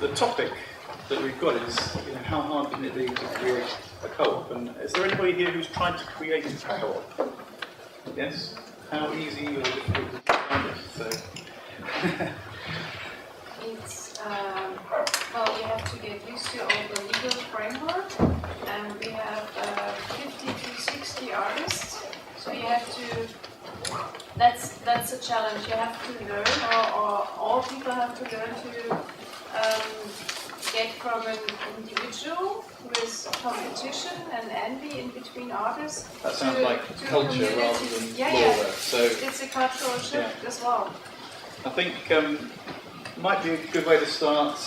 the topic that we've got is, how hard can it be to create a co-op? And is there anybody here who's tried to create a co-op? Yes? How easy or difficult is it to find it? So. It's, well, you have to get used to all the legal framework, and we have 50 to 60 artists, so you have to, that's a challenge. You have to learn, or all people have to learn to get from an individual with competition and envy in between artists. That sounds like culture community. rather than yeah, law yeah. there. So it's a cultural shift as well. I think might be a good way to start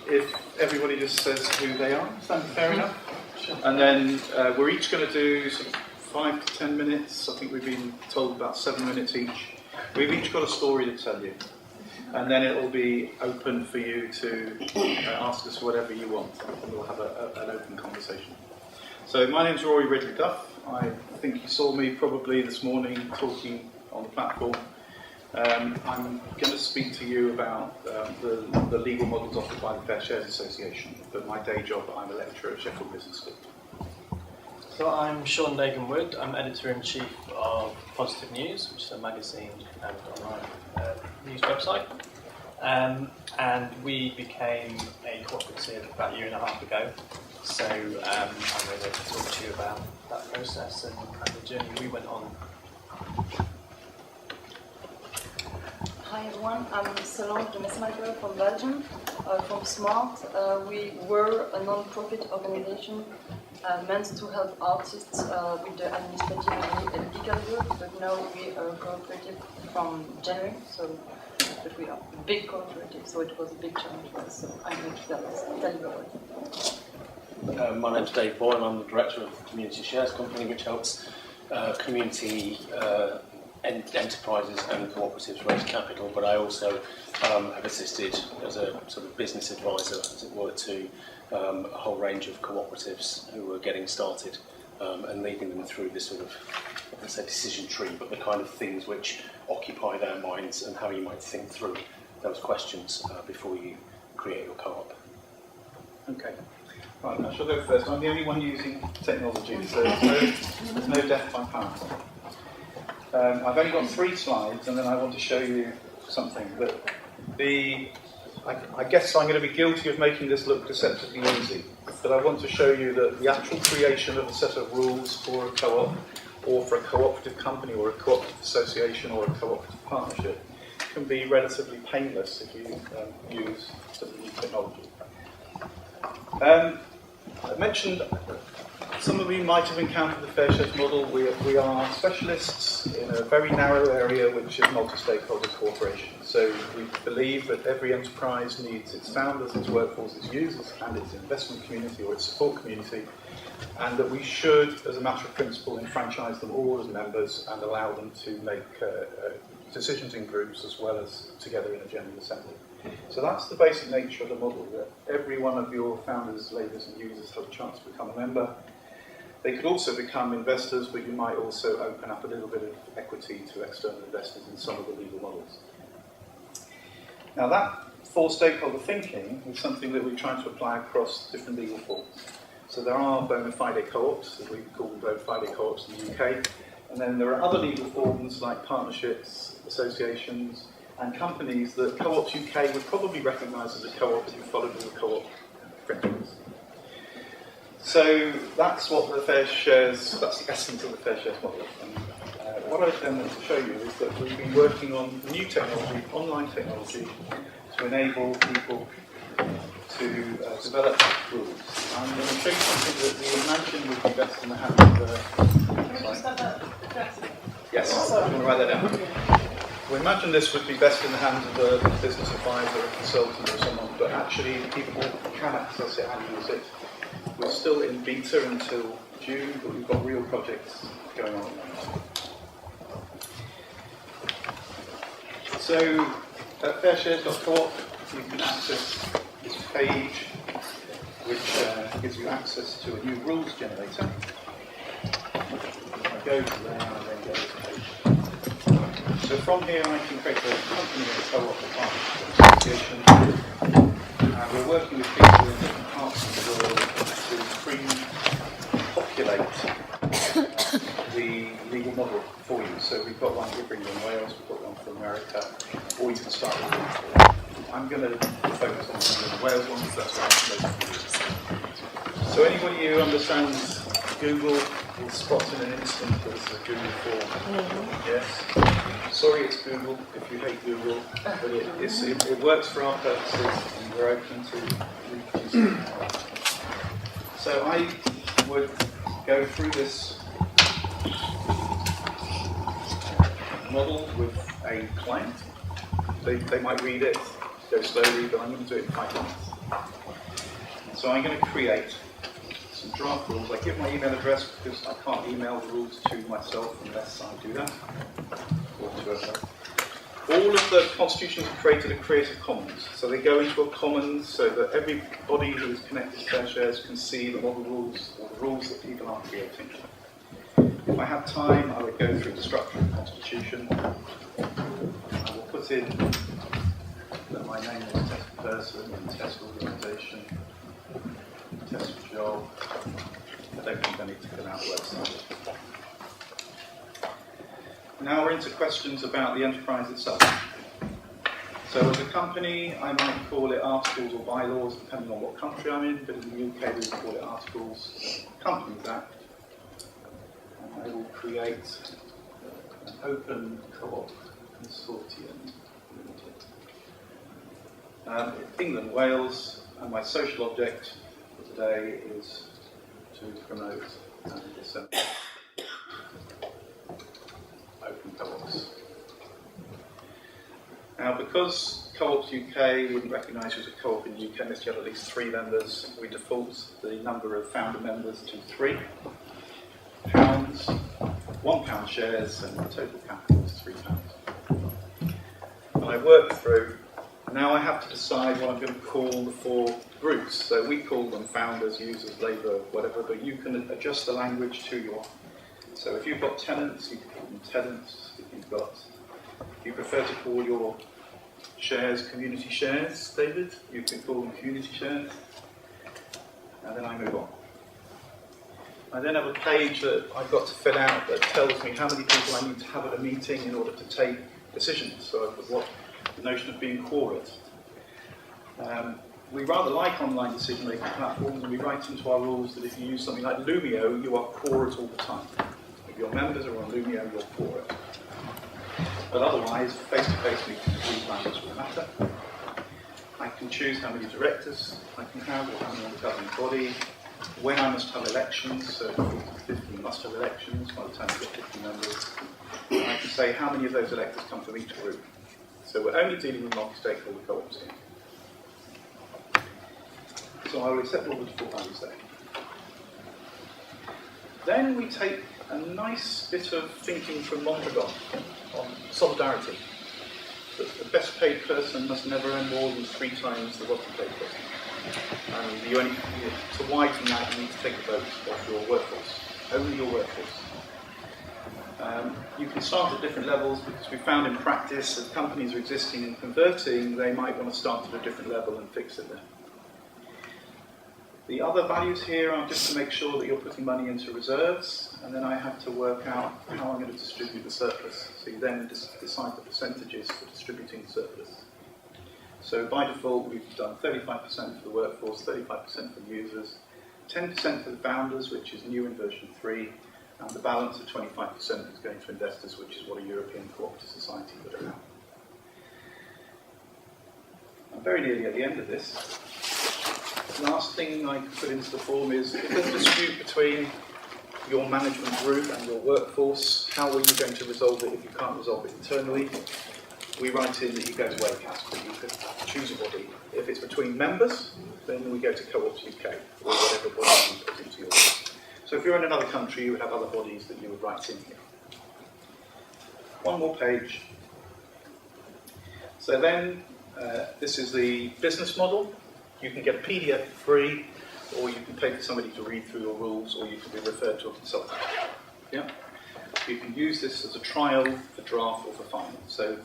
if everybody just says who they are. Is that fair enough? Sure. And then we're each going to do sort of 5 to 10 minutes. I think we've been told about 7 minutes each. We've each got a story to tell you. And then it will be open for you to ask us whatever you want. And we'll have an open conversation. So my name's Rory Ridley-Duff. I think you saw me probably this morning talking on the platform. I'm going to speak to you about the legal models offered by the Fair Shares Association. But my day job, I'm a lecturer at Sheffield Business School. So I'm Sean Dagan-Wood. I'm Editor-in-Chief of Positive News, which is a magazine and online news website. And we became a cooperative about a year and a half ago. So I'm going to talk to you about that process and the journey we went on. Hi everyone, I'm Solange de Mesmaeker from Belgium, from SMART. We were a non-profit organization meant to help artists with the administrative and legal work, but now we are cooperative from January, but we are a big cooperative, so it was a big challenge for us, so I'm going to tell you about it. My name's Dave Boyle. I'm the director of the Community Shares Company, which helps community enterprises and cooperatives raise capital, but I also have assisted as a sort of business advisor, as it were, to a whole range of cooperatives who are getting started and leading them through this sort of, I wouldn't say decision tree, but the kind of things which occupy their minds and how you might think through those questions before you create your co-op. Okay. Right, I shall go first. I'm the only one using technology, so there's no death by PowerPoint. I've only got 3 slides, and then I want to show you something. But I guess I'm going to be guilty of making this look deceptively easy. But I want to show you that the actual creation of a set of rules for a co-op, or for a cooperative company, or a cooperative association, or a cooperative partnership, can be relatively painless if you use some new technology. I mentioned. Some of you might have encountered the Fair Shares model. We are specialists in a very narrow area, which is multi-stakeholder cooperation. So we believe that every enterprise needs its founders, its workforce, its users, and its investment community or its support community, and that we should, as a matter of principle, enfranchise them all as members and allow them to make decisions in groups as well as together in a general assembly. So that's the basic nature of the model, that every one of your founders, leaders, and users has a chance to become a member. They could also become investors, but you might also open up a little bit of equity to external investors in some of the legal models. Now that 4-stakeholder thinking is something that we're trying to apply across different legal forms. So there are bona fide co-ops, that we call bona fide co-ops in the UK, and then there are other legal forms like partnerships, associations, and companies that Co-ops UK would probably recognise as a co-op if you followed the co-op principles. So that's what the Fair Shares, that's the essence of the Fair Shares model. And what I then want to show you is that we've been working on new technology, online technology, to enable people to develop rules. I'm going to show you something that we imagine would be best in the hands of the... Yes, I'm going to write that down. We imagine this would be best in the hands of a business advisor, a consultant or someone, but actually people can access it and use it. We're still in beta until June, but we've got real projects going on at the moment. So at fairshares.coop you can access this page which gives you access to a new rules generator. I go to there and then go to the page. So from here I can create a company, a co-op, a partnership, association, We're working with people in different parts of the world to pre-populate the legal model for you. So we've got one here in Wales, we've got one for America, or you can start with one. I'm going to focus on the Wales one because that's what I'm most. So anybody who understands Google will spot in an instant that it's a Google form. Yes. Sorry, it's Google if you hate Google, but it works for our purposes and we're open to reproduce it. So I would go through this model with a client. They might read it, go slowly, but I'm going to do it in 5 minutes. So I'm going to create some draft rules. I give my email address because I can't email the rules to myself unless I do that, or to others. All of the constitutions are created at Creative Commons, so they go into a commons so that everybody who is connected to Fair Shares can see the model rules or the rules that people are creating. If I had time, I would go through the structure of the constitution. I will put in that my name is test person and test organisation, test job. I don't think I need to fill out the website. Now we're into questions about the enterprise itself. So as a company, I might call it articles or bylaws, depending on what country I'm in, but in the UK we would call it Articles Companies Act. And I will create an open co-op consortium limited. England, Wales, and my social object for today is to promote and disseminate open co-ops. Now, because Co-ops UK wouldn't recognise you as a co-op in the UK unless you have at least 3 members, we default the number of founder members to 3 pounds, £1 shares, and the total capital is £3. And I work through. Now I have to decide what I'm going to call the 4 groups. So we call them founders, users, labour, whatever, but you can adjust the language to your. So if you've got tenants, you can call them tenants. If you prefer to call your shares community shares, David, you can call them community shares. And then I move on. I then have a page that I've got to fill out that tells me how many people I need to have at a meeting in order to take decisions. So I've got what the notion of being quorate. We rather like online decision-making platforms, and we write into our rules that if you use something like Lumio, you are quorate all the time. If your members are on Lumio, you're quorate. But otherwise, face-to-face meetings, these matters will matter. I can choose how many directors I can have, or how many on the governing body, when I must have elections, so 50 must have elections by the time you get 50 members. And I can say how many of those electors come from each group. So we're only dealing with multi-stakeholder co-ops here. So I will accept all the default values there. Then we take a nice bit of thinking from Mondragon on solidarity. That the best paid person must never earn more than 3 times the bottom paid person. And to widen that, you need to take a vote of your workforce, only your workforce. You can start at different levels because we found in practice that companies are existing and converting, they might want to start at a different level and fix it there. The other values here are just to make sure that you're putting money into reserves, and then I have to work out how I'm going to distribute the surplus. So you then decide the percentages for distributing the surplus. So by default, we've done 35% for the workforce, 35% for the users, 10% for the founders, which is new in version 3, and the balance of 25% is going to investors, which is what a European cooperative society would allow. I'm very nearly at the end of this. Last thing I can put into the form is, if there's a dispute between your management group and your workforce, how are you going to resolve it if you can't resolve it internally? We write in that you go to ACAS, but you could choose a body. If it's between members, then we go to Co-ops UK, or whatever body you put into your list. So if you're in another country, you would have other bodies that you would write in here. One more page. So then, this is the business model. You can get a PDF for free, or you can pay for somebody to read through your rules, or you can be referred to a consultant. Yeah? You can use this as a trial, for draft, or for final. So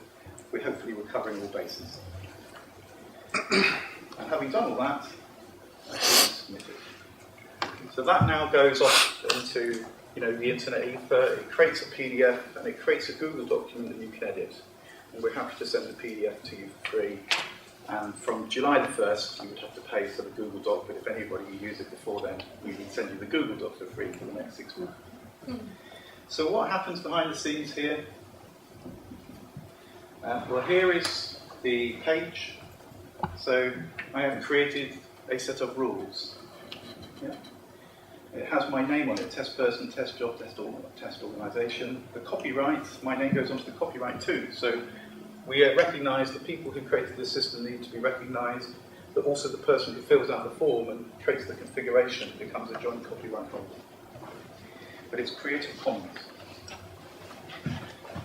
hopefully we're covering all bases. And having done all that, I can submit it. So that now goes off into the internet ether. It creates a PDF and it creates a Google document that you can edit. And we're happy to send the PDF to you for free. And from July the 1st, you would have to pay for the Google Doc, but if anybody used it before then, we would send you the Google Doc for free for the next 6 months. So what happens behind the scenes here? Well, here is the page. So I have created a set of rules. Yeah. It has my name on it, test person, test job, test organisation. The copyright, my name goes onto the copyright too. So we recognise the people who created the system need to be recognised, but also the person who fills out the form and creates the configuration becomes a joint copyright holder. But it's Creative Commons.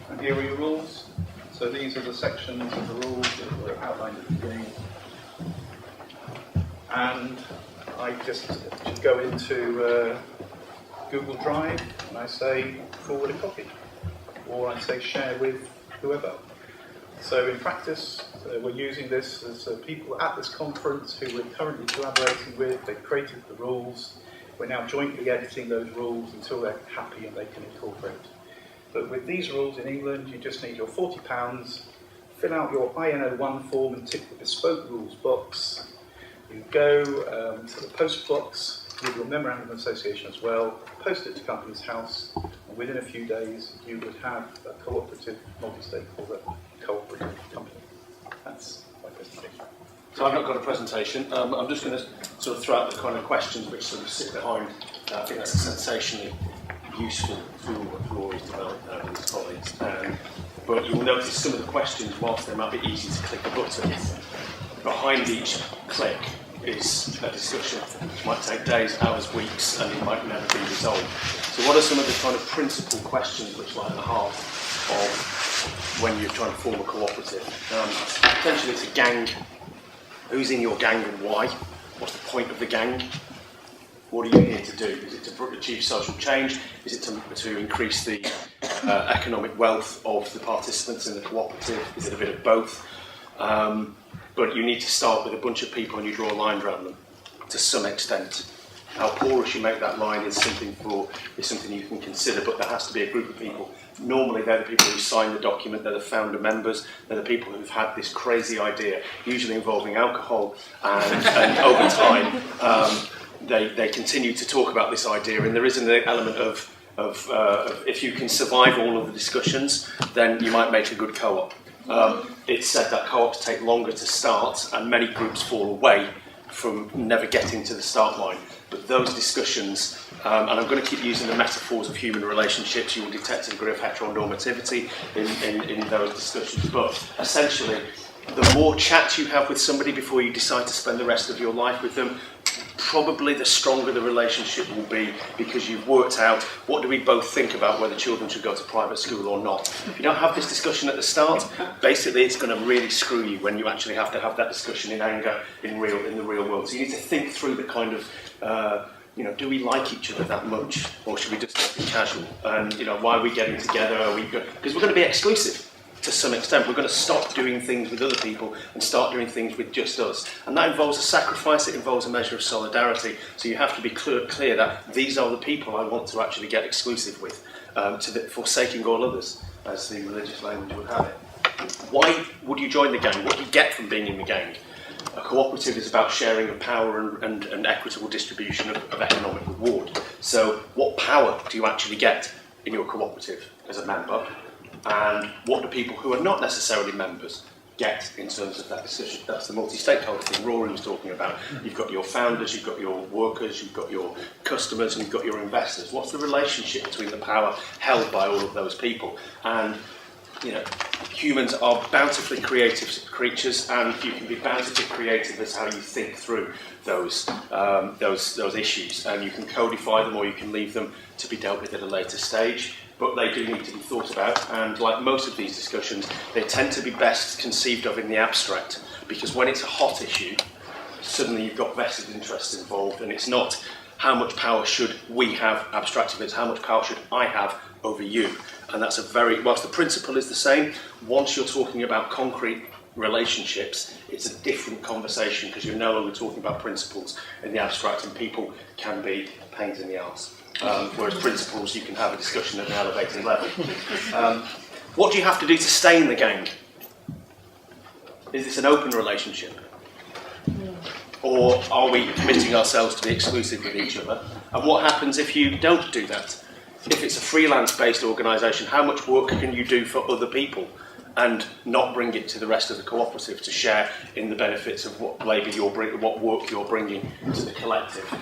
And here are your rules. So these are the sections of the rules that were outlined at the beginning. And I just should go into Google Drive and I say forward a copy, or I say share with whoever. So in practice, we're using this as people at this conference who we're currently collaborating with. They've created the rules. We're now jointly editing those rules until they're happy and they can incorporate. But with these rules in England, you just need your £40, fill out your INO1 form and tick the bespoke rules box. You go to the post box with your memorandum of association as well, post it to Companies House, and within a few days you would have a cooperative, multi-stakeholder cooperative company. That's my presentation. So I've not got a presentation. I'm just going to sort of throw out the kind of questions which sort of sit behind. I think that's a sensationally useful tool that Rory's developed with his colleagues. But you'll notice some of the questions, whilst they might be easy to click a button, behind each click is a discussion which might take days, hours, weeks, and it might never be resolved. So what are some of the kind of principal questions which lie at the heart of when you're trying to form a cooperative? Potentially it's a gang. Who's in your gang and why? What's the point of the gang? What are you here to do? Is it to achieve social change? Is it to increase the economic wealth of the participants in the cooperative? Is it a bit of both? But you need to start with a bunch of people and you draw a line around them to some extent. How porous you make that line is something you can consider, but there has to be a group of people. Normally they're the people who sign the document, they're the founder members, they're the people who've had this crazy idea, usually involving alcohol, and over time they continue to talk about this idea, and there is an element of if you can survive all of the discussions, then you might make a good co-op. It's said that co-ops take longer to start, and many groups fall away from never getting to the start line. But those discussions, and I'm going to keep using the metaphors of human relationships, you will detect a degree of heteronormativity in those discussions. But essentially, the more chat you have with somebody before you decide to spend the rest of your life with them, probably the stronger the relationship will be, because you've worked out what do we both think about whether children should go to private school or not. If you don't have this discussion at the start, basically it's going to really screw you when you actually have to have that discussion in anger in the real world. So you need to think through the kind of do we like each other that much, or should we just be casual? And why are we getting together? Are we good? Because we're going to be exclusive. To some extent, we're going to stop doing things with other people and start doing things with just us. And that involves a sacrifice, it involves a measure of solidarity. So you have to be clear that these are the people I want to actually get exclusive with, forsaking all others, as the religious language would have it. Why would you join the gang? What do you get from being in the gang? A cooperative is about sharing of power and equitable distribution of economic reward. So what power do you actually get in your cooperative as a member? And what do people who are not necessarily members get in terms of that decision? That's the multi-stakeholder thing Rory was talking about. You've got your founders, you've got your workers, you've got your customers, and you've got your investors. What's the relationship between the power held by all of those people? And humans are bountifully creative creatures, and you can be bountifully creative as how you think through those issues, and you can codify them or you can leave them to be dealt with at a later stage. But they do need to be thought about, and like most of these discussions, they tend to be best conceived of in the abstract, because when it's a hot issue, suddenly you've got vested interests involved, and it's not how much power should we have abstractly, it's how much power should I have over you. And that's whilst the principle is the same, once you're talking about concrete relationships, it's a different conversation because you're no longer talking about principles in the abstract, and people can be pains in the arse. Whereas principles, you can have a discussion at an elevated level. What do you have to do to stay in the gang? Is this an open relationship? Or are we committing ourselves to be exclusive with each other? And what happens if you don't do that? If it's a freelance-based organisation, how much work can you do for other people and not bring it to the rest of the cooperative to share in the benefits of what labour what work you're bringing to the collective?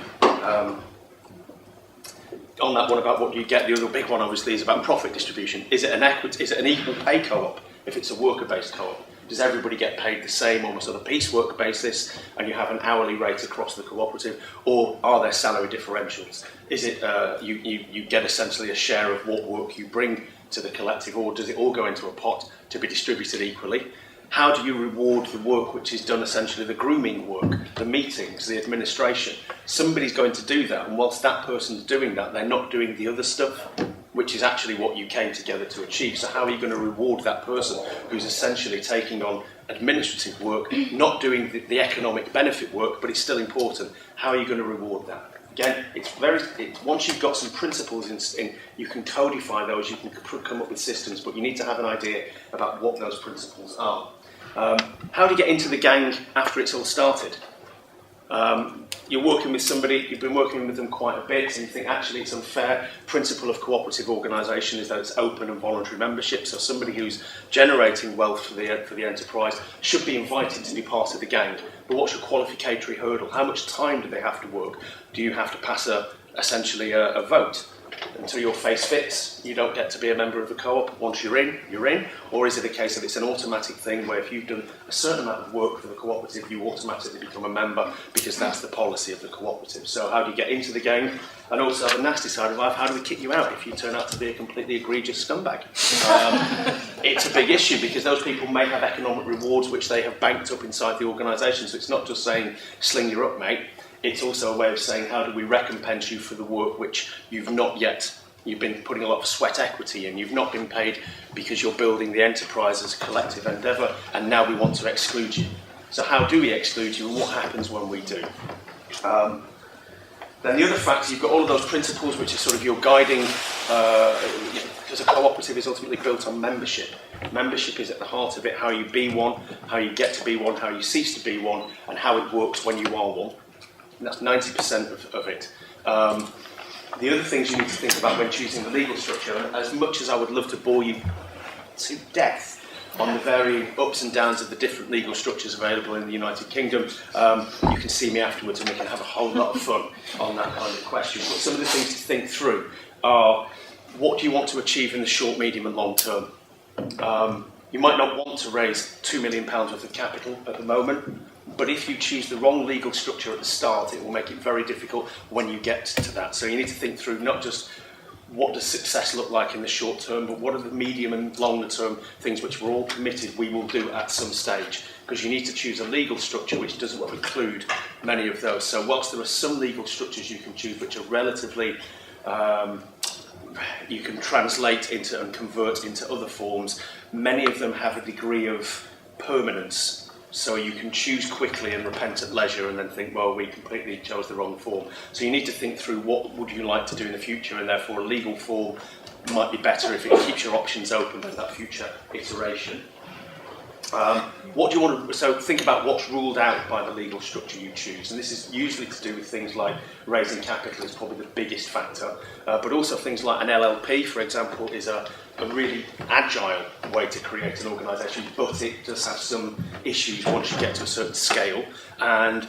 On that one about what you get, the other big one obviously is about profit distribution. Is it an equal pay co-op if it's a worker-based co-op? Does everybody get paid the same almost on a piecework basis and you have an hourly rate across the cooperative, or are there salary differentials? Is it you get essentially a share of what work you bring to the collective, or does it all go into a pot to be distributed equally? How do you reward the work which is done, essentially the grooming work, the meetings, the administration? Somebody's going to do that, and whilst that person's doing that, they're not doing the other stuff, which is actually what you came together to achieve. So how are you going to reward that person who's essentially taking on administrative work, not doing the economic benefit work, but it's still important? How are you going to reward that? Again, once you've got some principles in, you can codify those, you can come up with systems, but you need to have an idea about what those principles are. How do you get into the gang after it's all started? You're working with somebody, you've been working with them quite a bit, and you think actually it's unfair. Principle of cooperative organisation is that it's open and voluntary membership, so somebody who's generating wealth for the enterprise should be invited to be part of the gang. But what's your qualificatory hurdle? How much time do they have to work? Do you have to pass essentially a vote? Until your face fits, you don't get to be a member of the co-op. Once you're in. Or is it a case that it's an automatic thing where if you've done a certain amount of work for the cooperative, you automatically become a member because that's the policy of the cooperative? So how do you get into the gang? And also the nasty side of life, how do we kick you out if you turn out to be a completely egregious scumbag? It's a big issue because those people may have economic rewards which they have banked up inside the organisation. So it's not just saying, sling your up, mate. It's also a way of saying, how do we recompense you for the work which you've been putting a lot of sweat equity in, you've not been paid because you're building the enterprise as a collective endeavour, and now we want to exclude you. So how do we exclude you, and what happens when we do? Then the other factor, you've got all of those principles which are sort of your guiding, because a cooperative is ultimately built on membership. Membership is at the heart of it, how you be one, how you get to be one, how you cease to be one, and how it works when you are one. And that's 90% of it. The other things you need to think about when choosing the legal structure, and as much as I would love to bore you to death on the varying ups and downs of the different legal structures available in the United Kingdom, you can see me afterwards and we can have a whole lot of fun on that kind of question. But some of the things to think through are, what do you want to achieve in the short, medium and long term? You might not want to raise £2 million worth of capital at the moment, but if you choose the wrong legal structure at the start, it will make it very difficult when you get to that. So you need to think through not just what does success look like in the short term, but what are the medium and longer term things which we're all committed we will do at some stage. Because you need to choose a legal structure which doesn't include many of those. So whilst there are some legal structures you can choose which are relatively you can translate into and convert into other forms, many of them have a degree of permanence. So you can choose quickly and repent at leisure and then think, well, we completely chose the wrong form. So you need to think through what would you like to do in the future, and therefore a legal form might be better if it keeps your options open for that future iteration. What do you want to, so think about what's ruled out by the legal structure you choose, and this is usually to do with things like raising capital is probably the biggest factor, but also things like an LLP, for example, is a really agile way to create an organisation, but it does have some issues once you get to a certain scale, and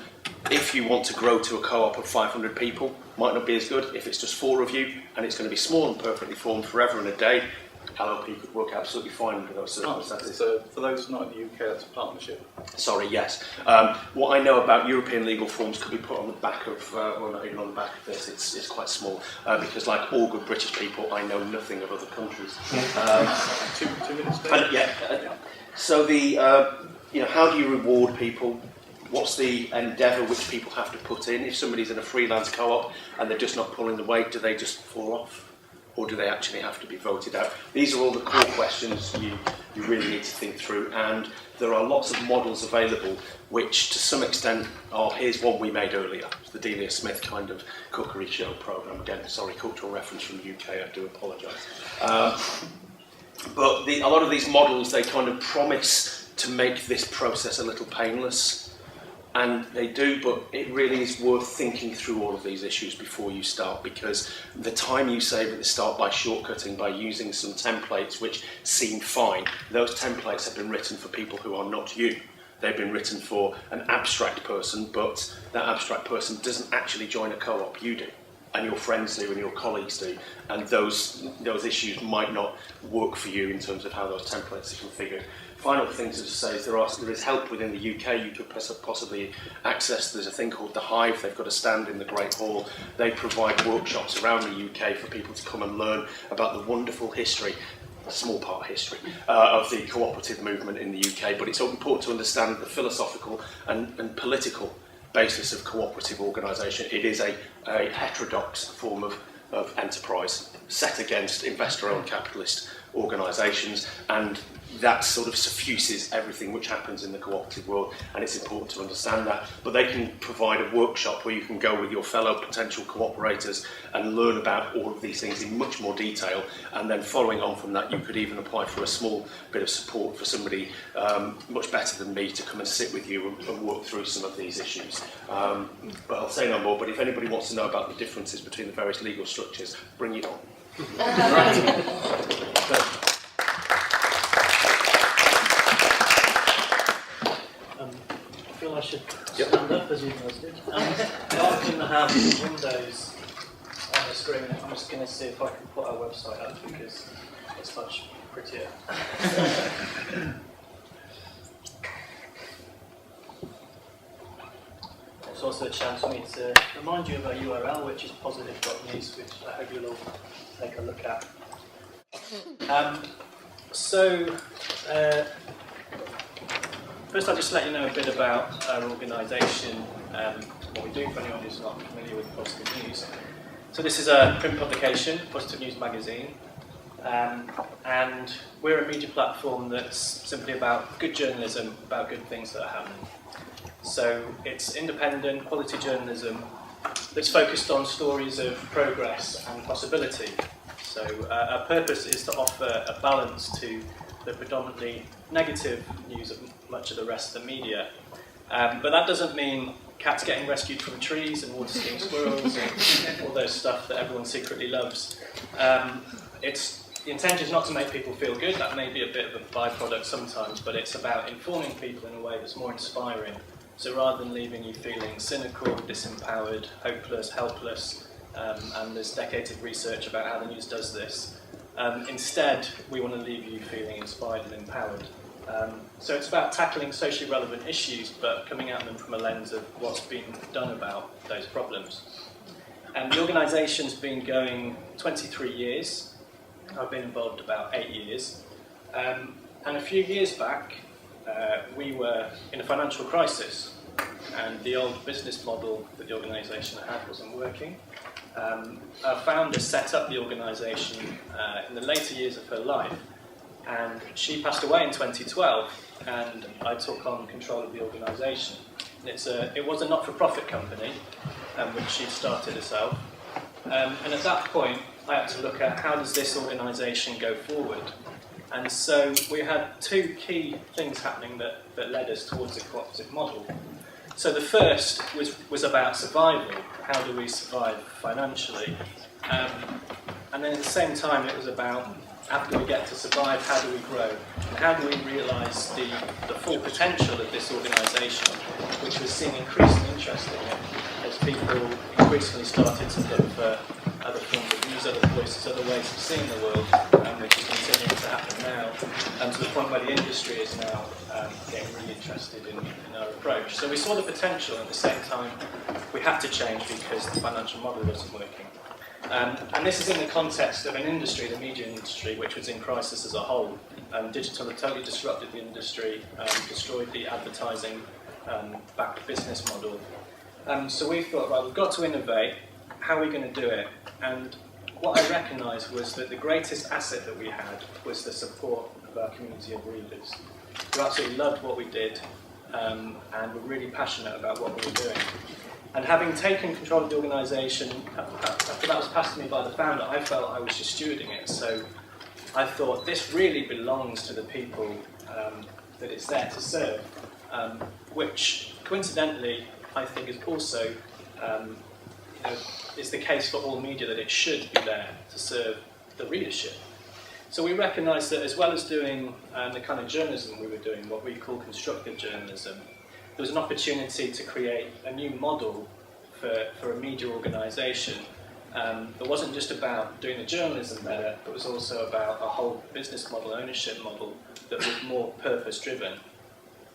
if you want to grow to a co-op of 500 people, might not be as good. If it's just 4 of you and it's going to be small and perfectly formed forever and a day, LLP could work absolutely fine under those circumstances. So for those not in the UK, that's a partnership. Sorry, yes. What I know about European legal forms could be put on the back of, well, not even on the back of this, it's quite small, because like all good British people, I know nothing of other countries. 2 minutes, Dave? So how do you reward people? What's the endeavour which people have to put in? If somebody's in a freelance co-op and they're just not pulling the weight, do they just fall off? or do they actually have to be voted out? These are all the core questions you really need to think through, and there are lots of models available which to some extent are, here's one we made earlier, the Delia Smith kind of cookery show programme. Again, sorry, cultural reference from the UK, I do apologise. But a lot of these models, they kind of promise to make this process a little painless. And they do, but it really is worth thinking through all of these issues before you start, because the time you save at the start by shortcutting, by using some templates which seem fine, those templates have been written for people who are not you. They've been written for an abstract person, but that abstract person doesn't actually join a co-op, you do. And your friends do, and your colleagues do, and those issues might not work for you in terms of how those templates are configured. Final things to say is there is help within the UK you could possibly access. There's a thing called The Hive. They've got a stand in the Great Hall. They provide workshops around the UK for people to come and learn about the wonderful history, a small part history, of the cooperative movement in the UK. But it's important to understand the philosophical and political basis of cooperative organisation. It is a heterodox form of enterprise set against investor-owned capitalist organisations, and that sort of suffuses everything which happens in the cooperative world, and it's important to understand that. But they can provide a workshop where you can go with your fellow potential cooperators and learn about all of these things in much more detail, and then following on from that you could even apply for a small bit of support for somebody much better than me to come and sit with you and work through some of these issues. But I'll say no more, but if anybody wants to know about the differences between the various legal structures, bring it on. I feel I should stand up as you guys did. Rather than have windows on the screen, I'm just going to see if I can put our website up because it's much prettier. It's also a chance for me to remind you of our URL, which is positive.news, which I hope you'll all take a look at. First I'll just let you know a bit about our organisation, what we do for anyone who's not familiar with Positive News. So this is a print publication, Positive News magazine, and we're a media platform that's simply about good journalism, about good things that are happening. So it's independent, quality journalism that's focused on stories of progress and possibility. So our purpose is to offer a balance to the predominantly negative news of much of the rest of the media. But that doesn't mean cats getting rescued from trees and water skiing squirrels and all those stuff that everyone secretly loves. The intention is not to make people feel good. That may be a bit of a byproduct sometimes, but it's about informing people in a way that's more inspiring. So rather than leaving you feeling cynical, disempowered, hopeless, helpless, and there's decades of research about how the news does this, instead we want to leave you feeling inspired and empowered. So it's about tackling socially relevant issues, but coming at them from a lens of what's been done about those problems. And the organisation's been going 23 years. I've been involved about 8 years. And a few years back, we were in a financial crisis, and the old business model that the organisation had wasn't working. Our founder set up the organisation in the later years of her life, and she passed away in 2012, and I took on control of the organisation. It was a not-for-profit company, which she'd started herself, and at that point I had to look at how does this organisation go forward. And so we had two key things happening that led us towards a cooperative model. So the first was about survival. How do we survive financially? And then at the same time it was about, after we get to survive, how do we grow? And how do we realise the full potential of this organisation, which was seeing increasing interest in it as people increasingly started to look for other forms of news, other voices, other ways of seeing the world, which is continuing to happen now, to the point where the industry is now getting really interested in our approach. So we saw the potential, and at the same time we had to change because the financial model wasn't working. And this is in the context of an industry, the media industry, which was in crisis as a whole. Digital had totally disrupted the industry, destroyed the advertising-backed business model. So we thought, right, we've got to innovate. How are we going to do it? And what I recognised was that the greatest asset that we had was the support of our community of readers, who absolutely loved what we did and were really passionate about what we were doing. And having taken control of the organisation, after that was passed to me by the founder, I felt I was just stewarding it. So I thought this really belongs to the people that it's there to serve, which coincidentally I think is also is the case for all media, that it should be there to serve the readership. So we recognised that as well as doing the kind of journalism we were doing, what we call constructive journalism, there was an opportunity to create a new model for a media organisation that wasn't just about doing the journalism better, but was also about a whole business model, ownership model, that was more purpose-driven.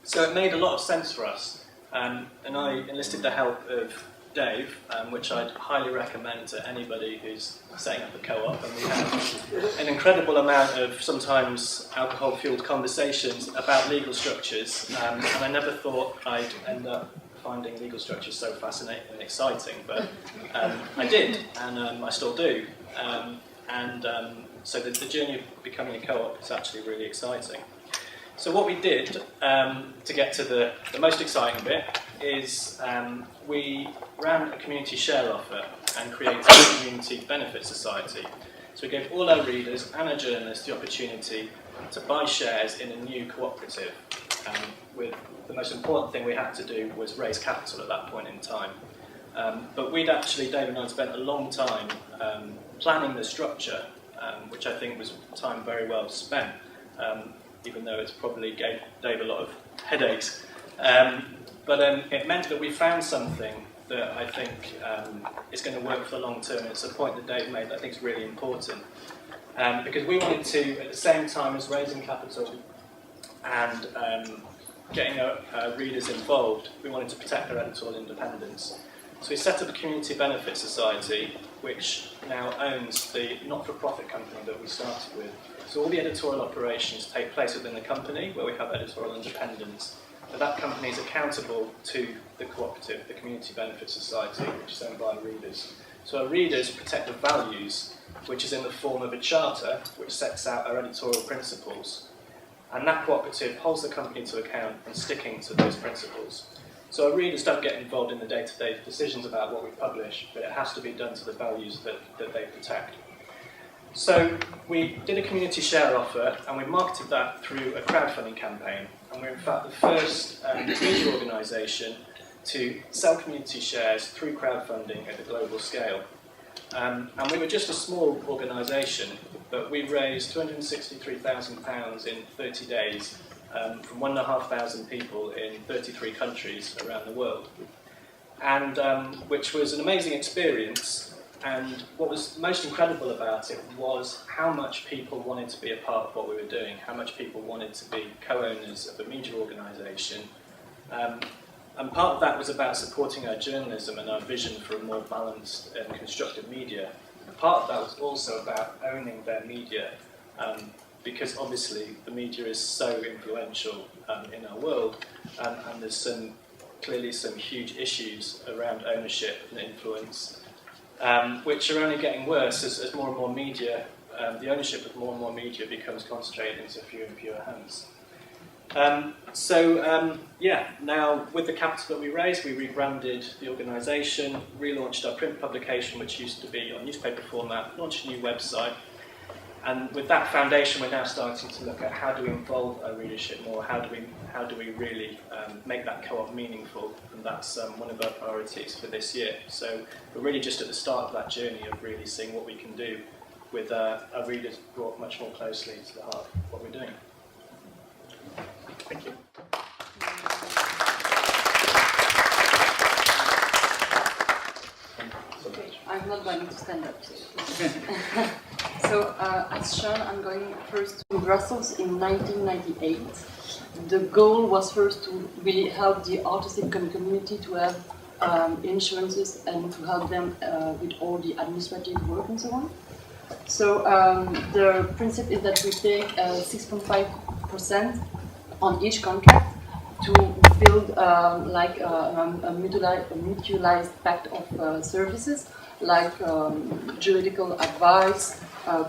So it made a lot of sense for us, and I enlisted the help of Dave, which I'd highly recommend to anybody who's setting up a co-op, and we have an incredible amount of sometimes alcohol-fueled conversations about legal structures, and I never thought I'd end up finding legal structures so fascinating and exciting, but I did, and I still do, so the journey of becoming a co-op is actually really exciting. So what we did to get to the most exciting bit is we ran a community share offer and created a community benefit society. So we gave all our readers and our journalists the opportunity to buy shares in a new cooperative. With the most important thing we had to do was raise capital at that point in time. But we'd actually, Dave and I, spent a long time planning the structure, which I think was time very well spent. Even though it's probably gave Dave a lot of headaches. But it meant that we found something that I think is going to work for the long term. It's a point that Dave made that I think is really important. Because we wanted to, at the same time as raising capital and getting our readers involved, we wanted to protect their editorial independence. So we set up a community benefit society, which now owns the not-for-profit company that we started with. So all the editorial operations take place within the company, where we have editorial independence. But that company is accountable to the cooperative, the Community Benefit Society, which is owned by our readers. So our readers protect the values, which is in the form of a charter, which sets out our editorial principles. And that cooperative holds the company to account and sticking to those principles. So our readers don't get involved in the day-to-day decisions about what we publish, but it has to be done to the values that they protect. So we did a community share offer, and we marketed that through a crowdfunding campaign. And we're in fact the first media organisation to sell community shares through crowdfunding at a global scale. And we were just a small organisation, but we raised £263,000 in 30 days from 1,500 people in 33 countries around the world, and which was an amazing experience. And what was most incredible about it was how much people wanted to be a part of what we were doing, how much people wanted to be co-owners of a media organisation. And part of that was about supporting our journalism and our vision for a more balanced and constructive media. And part of that was also about owning their media, because obviously the media is so influential in our world, and there's clearly some huge issues around ownership and influence, which are only getting worse as more and more media, the ownership of more and more media becomes concentrated into fewer and fewer hands. Now with the capital that we raised, we rebranded the organisation, relaunched our print publication, which used to be on newspaper format, launched a new website, and with that foundation, we're now starting to look at how do we involve our readership more, how do we really make that co-op meaningful, and that's one of our priorities for this year. So we're really just at the start of that journey of really seeing what we can do with our readers brought much more closely to the heart of what we're doing. Thank you. I'm not going to stand up. So, as shown, I'm going first to Brussels in 1998. The goal was first to really help the artistic community to have insurances and to help them with all the administrative work and so on. So, the principle is that we take 6.5% on each contract to build a mutualized pact of services, like juridical advice,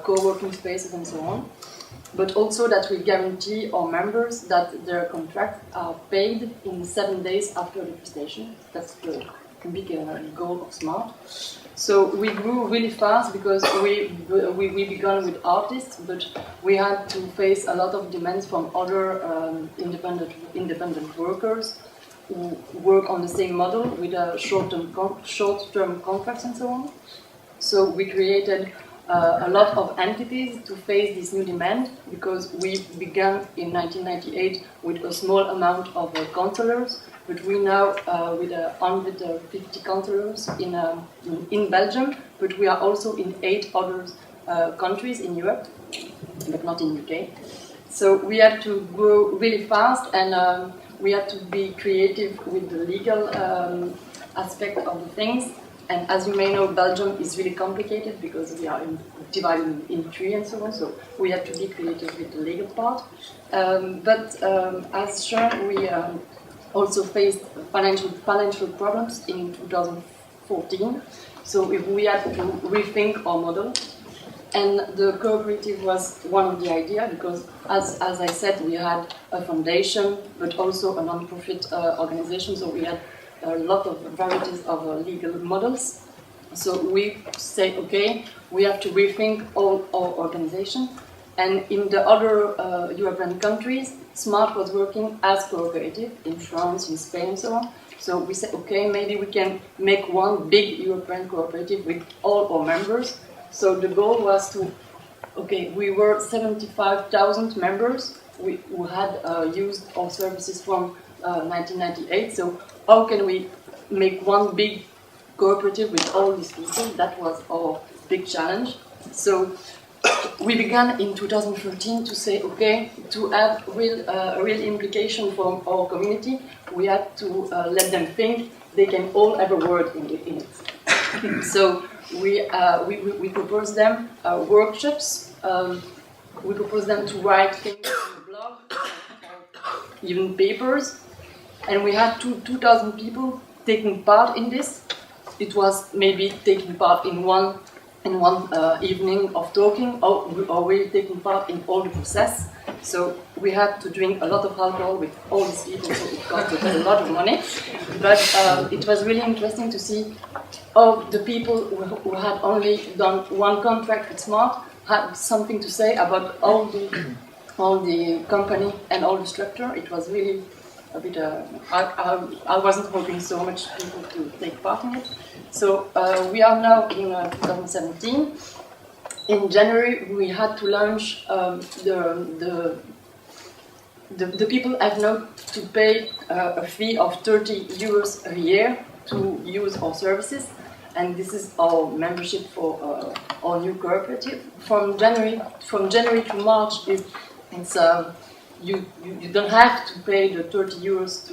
co-working spaces and so on. But also that we guarantee our members that their contracts are paid in 7 days after the prestation. That's the big goal of SMART. So we grew really fast because we began with artists, but we had to face a lot of demands from other independent workers who work on the same model with short-term contracts and so on. So we created a lot of entities to face this new demand, because we began in 1998 with a small amount of counselors, but we now with 150 counselors in Belgium, but we are also in 8 other countries in Europe, but not in UK. So we had to grow really fast, and we had to be creative with the legal aspect of the things. And as you may know, Belgium is really complicated because we are divided in 3 and so on, so we had to be creative with the legal part. As shown, we also faced financial problems in 2014, so we had to rethink our model. And the cooperative was one of the ideas, because as I said, we had a foundation, but also a non-profit organization, so we had a lot of varieties of legal models. So we say, okay, we have to rethink all our organization. And in the other European countries, SMART was working as cooperative, in France, in Spain, and so on. So we said, okay, maybe we can make one big European cooperative with all our members. So the goal was to, okay, we were 75,000 members who had used our services from 1998. So how can we make one big cooperative with all these people? That was our big challenge. So we began in 2013 to say, okay, to have a real implication from our community, we had to let them think they can all have a word in it. So we proposed them workshops. We proposed them to write things on the blog, even papers. And we had 2,000 people taking part in this. It was maybe taking part in one evening of talking, or really taking part in all the process. So we had to drink a lot of alcohol with all these people, so it cost a lot of money. But it was really interesting to see how the people who had only done one contract with SMART had something to say about all the company and all the structure. It was really a bit. I wasn't hoping so much people to take part in it. So we are now in 2017. In January, we had to launch the people have now to pay a fee of 30 euros a year to use our services, and this is our membership for our new cooperative. From January to March, it's you don't have to pay the 30 euros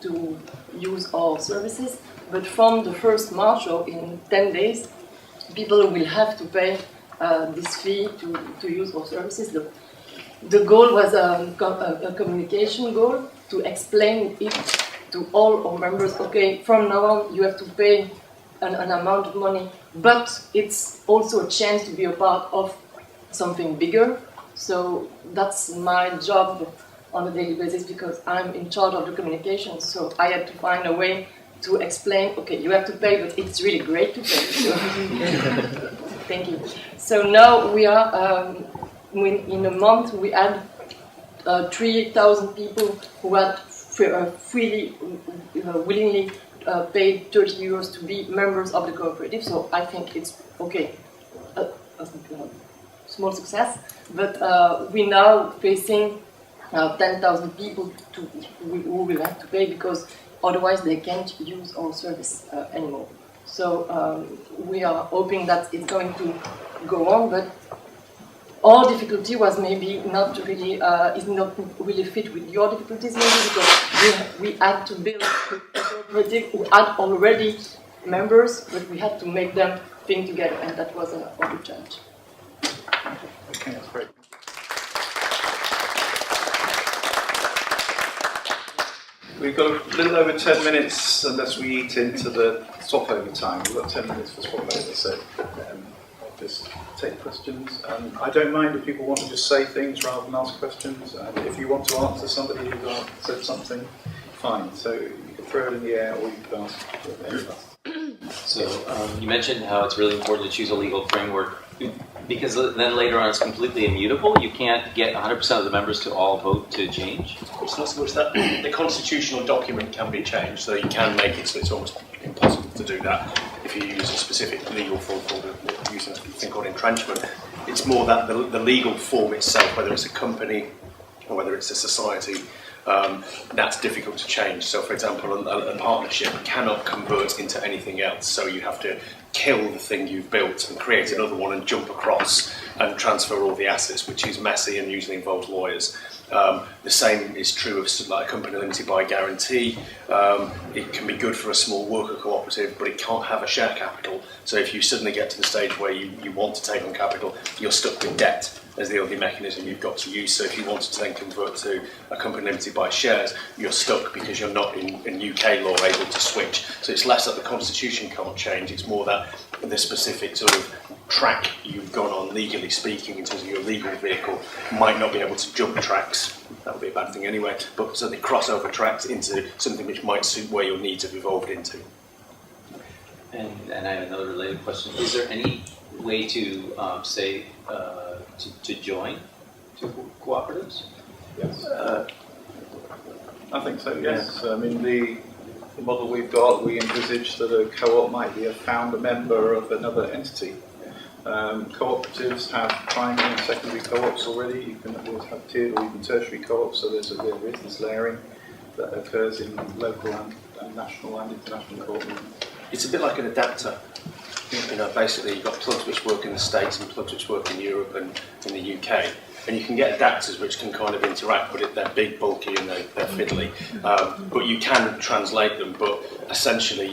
to use our services, but from the 1st March, or in 10 days, people will have to pay this fee to use our services. The goal was a communication goal to explain it to all our members. Okay, from now on you have to pay an amount of money, but it's also a chance to be a part of something bigger. So that's my job on a daily basis, because I'm in charge of the communication. So I had to find a way to explain, okay, you have to pay, but it's really great to pay. So thank you. So now we are, in a month, we had 3,000 people who had freely, willingly paid 30 euros to be members of the cooperative. So I think it's okay, a small success. But we now facing 10,000 people who will have to pay, because otherwise they can't use our service anymore. So we are hoping that it's going to go on, but our difficulty was maybe not really is not really fit with your difficulties, maybe because we had to build a cooperative who had already members, but we had to make them think together, and that was a big challenge. Okay, that's great. We've got a little over 10 minutes unless we eat into the swap over time. We've got 10 minutes for swap over, so just take questions. I don't mind if people want to just say things rather than ask questions. If you want to answer somebody who said something, fine. So you can throw it in the air or you can ask. So you mentioned how it's really important to choose a legal framework because then later on it's completely immutable. You can't get 100% of the members to all vote to change. It's not so much that the constitutional document can be changed, so you can make it so it's almost impossible to do that if you use a specific legal form called using a thing called entrenchment. It's more that the legal form itself, whether it's a company or whether it's a society, that's difficult to change. So, for example, a partnership cannot convert into anything else. So you have to kill the thing you've built and create another one and jump across and transfer all the assets, which is messy and usually involves lawyers. The same is true of like a company limited by guarantee. It can be good for a small worker cooperative, but it can't have a share capital. So if you suddenly get to the stage where you want to take on capital, you're stuck with debt as the only mechanism you've got to use. So if you wanted to then convert to a company limited by shares, you're stuck because you're not in UK law able to switch. So it's less that the constitution can't change, it's more that the specific sort of track you've gone on, legally speaking, in terms of your legal vehicle, might not be able to jump tracks. That would be a bad thing anyway, but certainly crossover tracks into something which might suit where your needs have evolved into. And I have another related question. Is there any way to to join to cooperatives? Yes. I think so, yes. I mean, the model we've got, we envisage that a co-op might be a founder member of another entity. Cooperatives have primary and secondary co-ops already. You can always have tiered or even tertiary co-ops, so there is this layering that occurs in local and national and international co-op movements. It's a bit like an adapter. You know, basically you've got plugs which work in the States and plugs which work in Europe and in the UK. And you can get adapters which can kind of interact, but they're big, bulky, and they're fiddly. But you can translate them. But essentially,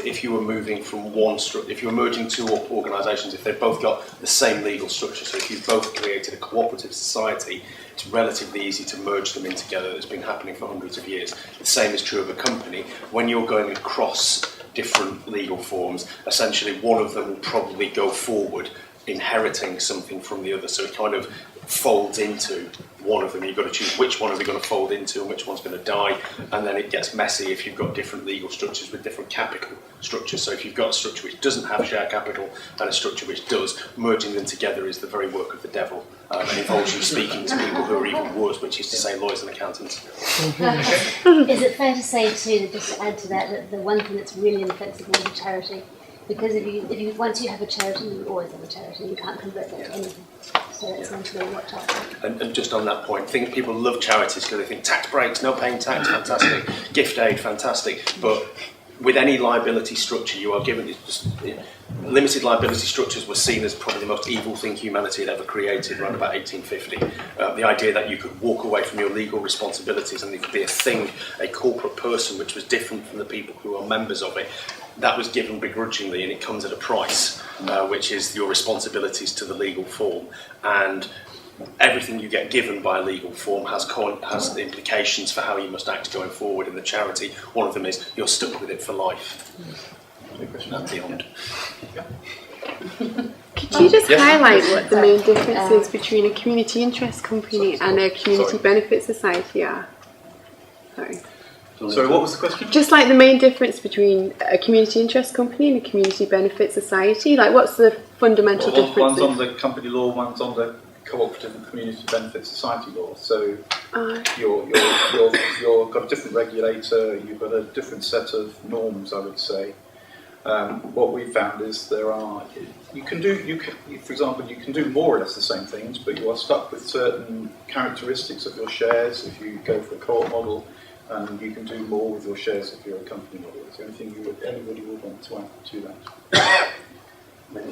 if you were moving from if you were merging two organisations, if they've both got the same legal structure, so if you've both created a cooperative society, it's relatively easy to merge them in together. It's been happening for hundreds of years. The same is true of a company. When you're going across different legal forms, essentially one of them will probably go forward inheriting something from the other, so it kind of folds into one of them. You've got to choose which one are they going to fold into and which one's going to die, and then it gets messy if you've got different legal structures with different capital structures. So if you've got a structure which doesn't have share capital and a structure which does, merging them together is the very work of the devil, and involves you speaking to people who are even worse, which is to say lawyers and accountants. Is it fair to say too, just to add to that the one thing that's really inflexible is a charity? Because if you once you have a charity, you always have a charity. You can't convert that to anything. So it's going to be watch out. And just on that point, people love charities because they think tax breaks, no paying tax, fantastic. Gift aid, fantastic. But with any liability structure, you are given limited liability structures were seen as probably the most evil thing humanity had ever created around about 1850. The idea that you could walk away from your legal responsibilities and there could be a corporate person which was different from the people who are members of it, that was given begrudgingly, and it comes at a price, which is your responsibilities to the legal form. And everything you get given by a legal form has implications for how you must act going forward in the charity. One of them is you're stuck with it for life. And beyond. Could you just highlight what the main differences between a community interest company and a community benefit society are? Sorry, what was the question? Just like the main difference between a community interest company and a community benefit society. Like, what's the fundamental difference? One's on the company law, one's on the co-operative and community benefit society law. So you've got a different regulator. You've got a different set of norms, I would say. What we've found is for example, you can do more or less the same things, but you are stuck with certain characteristics of your shares if you go for a co-op model. You can do more with your shares if you're a company model. Is there anything anybody would want to add to that? I mean,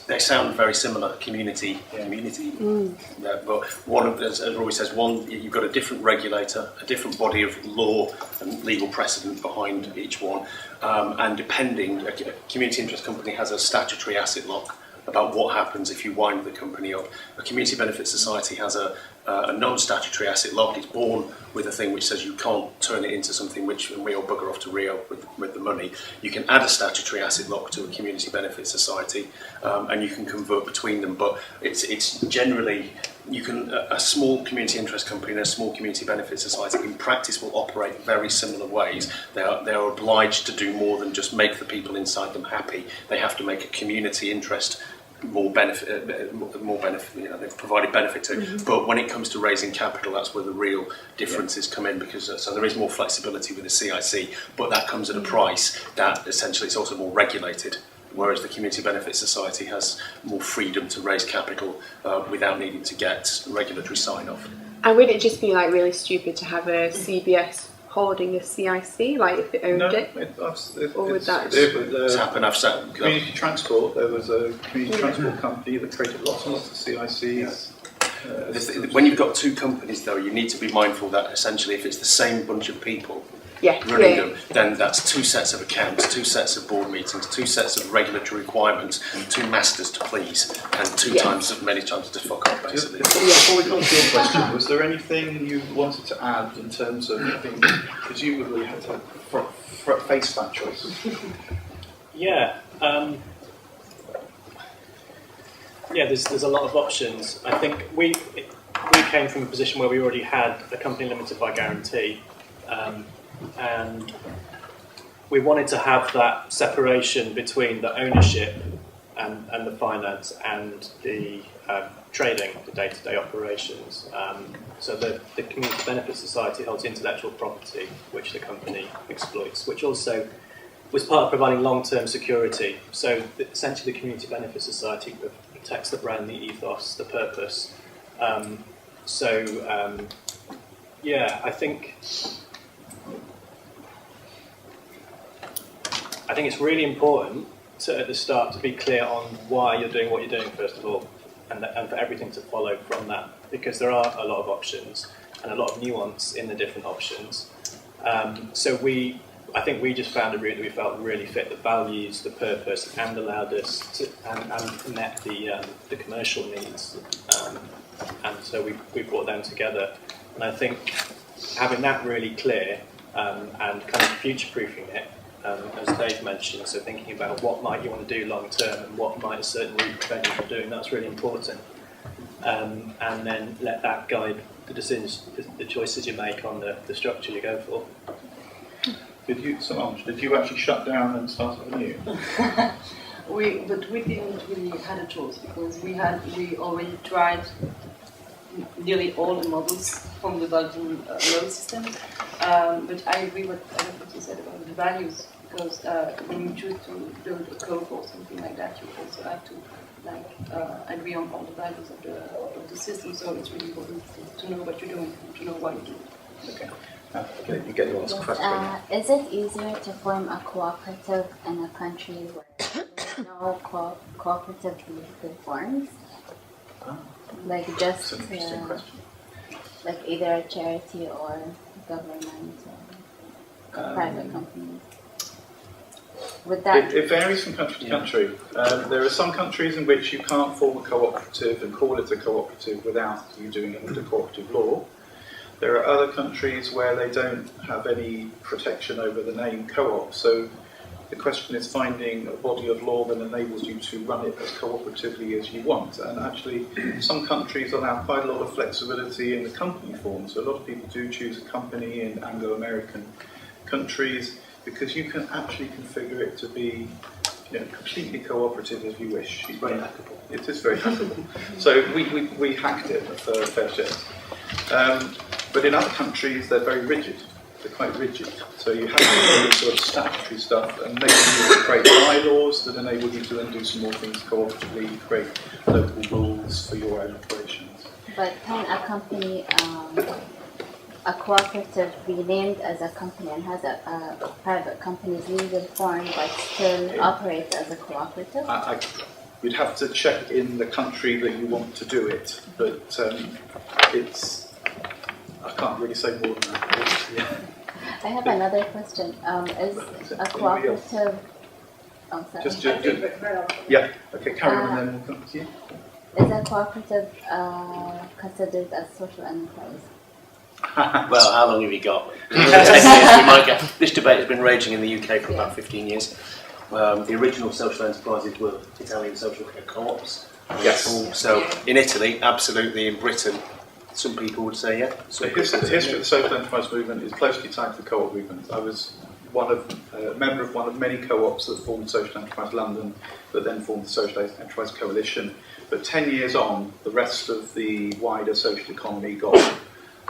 they sound very similar. Community. But one of, as Rory says, you've got a different regulator, a different body of law and legal precedent behind each one, and depending, a community interest company has a statutory asset lock. about what happens if you wind the company up. A community benefit society has a non-statutory asset lock. It's born with a thing which says you can't turn it into something which we all bugger off to Rio with the money. You can add a statutory asset lock to a community benefit society, and you can convert between them. But it's generally a small community interest company and a small community benefit society in practice will operate very similar ways. They are obliged to do more than just make the people inside them happy. They have to make a community interest more benefit. They've provided benefit to. Mm-hmm. But when it comes to raising capital, that's where the real differences come in, because so there is more flexibility with the CIC, but that comes at a price that essentially it's also more regulated. Whereas the Community Benefit Society has more freedom to raise capital without needing to get regulatory sign-off. And would it just be like really stupid to have a CBS holding a CIC, like if it owned it? Or would that? It's happened. I've said community transport. There was a community transport company that created lots and lots of CICs. When you've got two companies, though, you need to be mindful that essentially, if it's the same bunch of people running them, then that's two sets of accounts, two sets of board meetings, two sets of regulatory requirements, two masters to please, and many times to fuck up, basically. Before we come to your question, was there anything you wanted to add in terms of, presumably had to face that choice? There's a lot of options. I think we came from a position where we already had a company limited by guarantee, and we wanted to have that separation between the ownership and the finance and the trading, the day-to-day operations. So the Community Benefit Society holds intellectual property, which the company exploits, which also was part of providing long-term security. So essentially the Community Benefit Society protects the brand, the ethos, the purpose. I think it's really important at the start to be clear on why you're doing what you're doing, first of all, and for everything to follow from that, because there are a lot of options and a lot of nuance in the different options. I think we just found a route that we felt really fit the values, the purpose, and allowed us to and met the commercial needs, and so we brought them together. And I think having that really clear and kind of future-proofing it, as Dave mentioned, so thinking about what might you want to do long term and what might a certain route prevent you from doing, that's really important. And then let that guide the decisions, the choices you make on the structure you go for. Solange, did you actually shut down and start anew? we didn't really had a choice, because we already tried nearly all the models from the Belgian law system. But I agree with what you said about the values, because when you choose to build a code or something like that, you also have to agree on all the values of the system. So it's really important to know what you're doing, to know why you do it. Okay. You get your last question. Is it easier to form a cooperative in a country where there are no cooperative legal forms? Like just like either a charity or government or private company? Would that it varies from country to country. There are some countries in which you can't form a cooperative and call it a cooperative without you doing it under cooperative law. There are other countries where they don't have any protection over the name co-op. So the question is finding a body of law that enables you to run it as cooperatively as you want. And actually, some countries allow quite a lot of flexibility in the company form. So a lot of people do choose a company in Anglo-American countries because you can actually configure it to be completely cooperative as you wish. It's very hackable. It is very hackable. So we hacked it for fair shares. But in other countries, they're very rigid. They're quite rigid. So you have to do this sort of statutory stuff, and maybe you create bylaws that enable you to then do some more things cooperatively, create local rules for your own operations. But can a company, a cooperative, be named as a company and has a private company's legal form, but still operate as a cooperative? You'd have to check in the country that you want to do it, but I can't really say more than that. I have another question. Is a cooperative Oh, sorry. Just, yeah. Okay, Karen, and then we'll come to you. Is a cooperative considered as social enterprise? Well, how long have you got? 10 years, we might get. This debate has been raging in the UK for about 15 years. The original social enterprises were Italian social care co-ops. Yes. So in Italy, absolutely. In Britain, some people would say yeah. The history of the social enterprise movement is closely tied to the co-op movement. I was a member of one of many co-ops that formed Social Enterprise London, that then formed the Social Enterprise Coalition. But 10 years on, the rest of the wider social economy got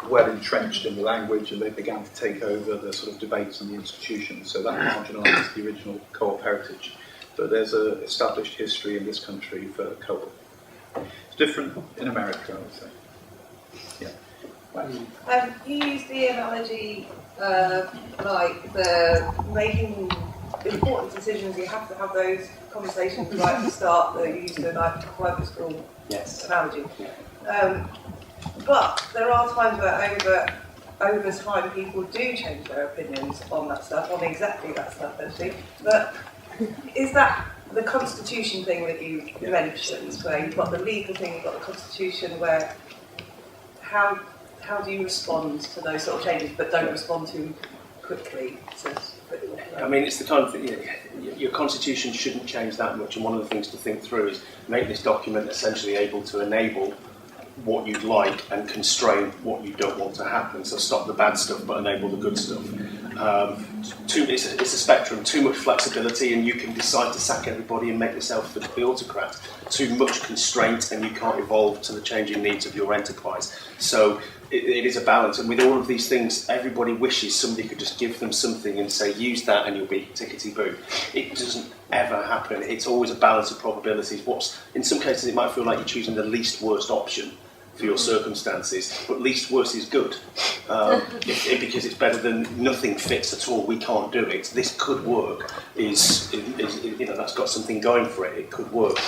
well entrenched in the language, and they began to take over the sort of debates and the institutions. So that marginalised the original co-op heritage. But there's an established history in this country for co-op. It's different in America, I would say. Yeah. You used the analogy like the making important decisions. You have to have those conversations right at the start. That you used the like private school analogy. But there are times where over time people do change their opinions on that stuff, on exactly that stuff actually. But is that the constitution thing that you mentioned, where you've got the legal thing, you've got the constitution, where how do you respond to those sort of changes, but don't respond too quickly? I mean, it's the kind of thing, your constitution shouldn't change that much, and one of the things to think through is make this document essentially able to enable what you'd like and constrain what you don't want to happen. So stop the bad stuff but enable the good stuff. It's a spectrum. Too much flexibility and you can decide to sack everybody and make yourself the autocrat. Too much constraint and you can't evolve to the changing needs of your enterprise. So it is a balance, and with all of these things, everybody wishes somebody could just give them something and say, use that and you'll be tickety-boo. It doesn't ever happen. It's always a balance of probabilities. In some cases, it might feel like you're choosing the least worst option for your circumstances, but least worst is good because it's better than nothing fits at all. We can't do it. This could work. Is that's got something going for it. It could work.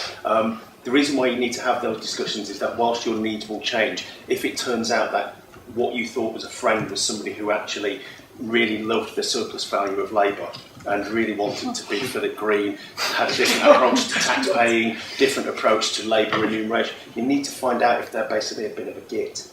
The reason why you need to have those discussions is that whilst your needs will change, if it turns out that what you thought was a friend was somebody who actually really loved the surplus value of labour and really wanted to be Philip Green, had a different approach to tax paying, different approach to labour remuneration, you need to find out if they're basically a bit of a git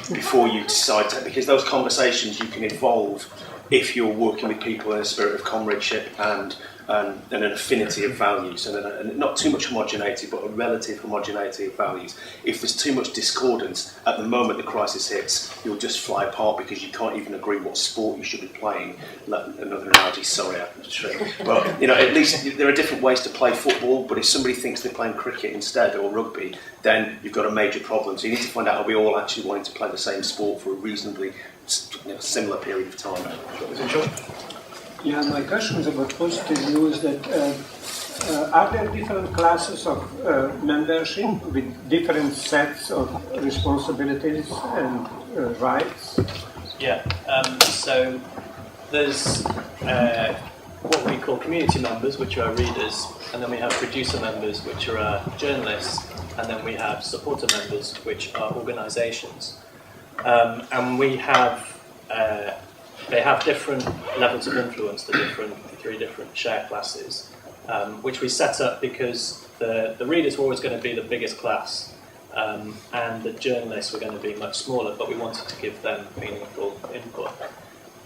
before you decide to, because those conversations you can evolve if you're working with people in a spirit of comradeship and an affinity of values, and not too much homogeneity, but a relative homogeneity of values. If there's too much discordance, at the moment the crisis hits, you'll just fly apart because you can't even agree what sport you should be playing. Another analogy, sorry, I'm sure. But at least there are different ways to play football, but if somebody thinks they're playing cricket instead or rugby, then you've got a major problem. So you need to find out, are we all actually wanting to play the same sport for a reasonably similar period of time? Yeah, my question is about positive news. That are there different classes of membership with different sets of responsibilities and rights? Yeah, so there's what we call community members, which are our readers, and then we have producer members, which are our journalists, and then we have supporter members, which are organisations. And we have they have different levels of influence, the three different share classes, which we set up because the readers were always going to be the biggest class, and the journalists were going to be much smaller, but we wanted to give them meaningful input.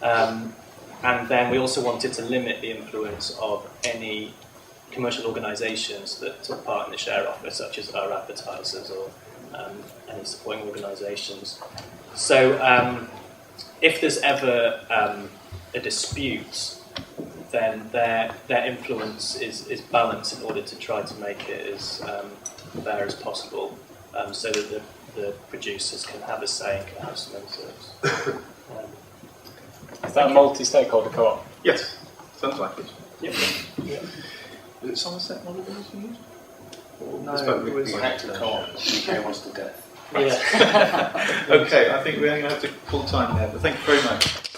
And then we also wanted to limit the influence of any commercial organisations that took part in the share offer, such as our advertisers or any supporting organisations. So if there's ever a dispute, then their influence is balanced in order to try to make it as fair as possible, so that the producers can have a say and can have some influence. Is that a multi-stakeholder co-op? Yes, sounds like it. Yep. Yeah. Is it Somerset model that was used? No, it was active co-op. UK wants to death. Yeah. Okay, I think we're going to have to call time there, but thank you very much.